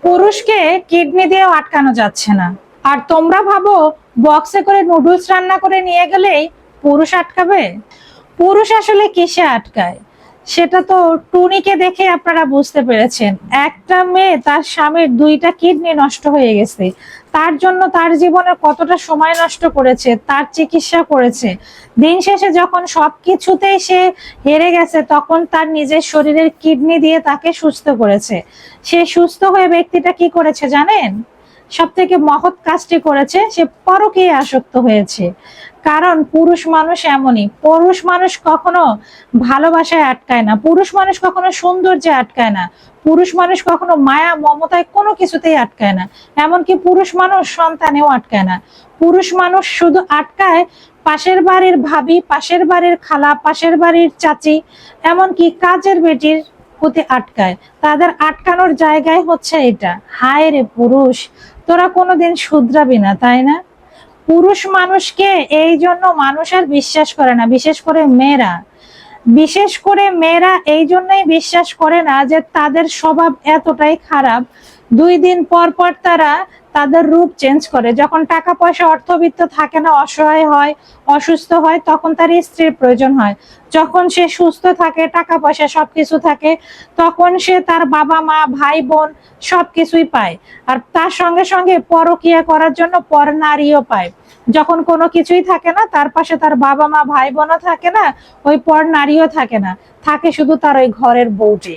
পুরুষকে কিডনি দিয়েও আটকানো যাচ্ছে না। আর তোমরা ভাবো বক্সে করে নুডলস রান্না করে নিয়ে গেলেই পুরুষ আটকাবে? পুরুষ আসলে কিসে আটকায় সেটা তো টুনিকে দেখে আপনারা বুঝতে পেরেছেন। একটা মেয়ে তার স্বামীর দুইটা কিডনি নষ্ট হয়ে গেছে, তার জন্য তার জীবনে কতটা সময় নষ্ট করেছে, তার চিকিৎসা করেছে। দিন শেষে যখন সবকিছুতেই সে হেরে গেছে, তখন তার নিজের শরীরের কিডনি দিয়ে তাকে সুস্থ করেছে। সে সুস্থ হয়ে ব্যক্তিটা কি করেছে জানেন? সব থেকে মহৎ কাজটি করেছে, সে পরকীয়ায় আসক্ত হয়েছে। কারণ পুরুষ মানুষ এমনই, পুরুষ মানুষ কখনো ভালোবাসায় আটকায় না, পুরুষ মানুষ কখনো সৌন্দর্যে আটকায় না, পুরুষ মানুষ কখনো মায়া মমতায় কোনো কিছুতেই আটকায় না। এমনকি পুরুষ মানুষ সন্তানেও আটকায় না। পুরুষ মানুষ শুধু আটকায় পাশের বাড়ির ভাবি, পাশের বাড়ির খালা, পাশের বাড়ির চাচি, এমনকি কাজের বেটির প্রতি আটকায়। তাদের আটকানোর জায়গায় হচ্ছে এটা। হায় রে পুরুষ, তোরা কোনোদিন শুধরাবি না, তাই না? পুরুষ মানুষকে এই জন্য মানুষ আর বিশ্বাস করে না, বিশেষ করে মেয়েরা। বিশেষ করে মেয়েরা এই জন্যই বিশ্বাস করে না যে তাদের স্বভাব এতটাই খারাপ। 2 দিন পর পর তারা তাদের রূপ চেঞ্জ করে। যখন টাকা পয়সা অর্থবিত্ত থাকে না, অসহায় হয়, অসুস্থ হয়, তখন তার স্ত্রীর প্রয়োজন হয়। যখন সে সুস্থ থাকে, টাকা পয়সা সবকিছু থাকে, তখন সে তার বাবা মা ভাই বোন সবকিছুই পায়। আর তার সঙ্গে সঙ্গে পরকীয়া করার জন্য পর নারীও পায়। যখন কোনো কিছুই থাকে না, তার পাশে তার বাবা মা ভাই বোনও থাকে না, ওই পর নারীও থাকে না, থাকে শুধু তার ওই ঘরের বউটি।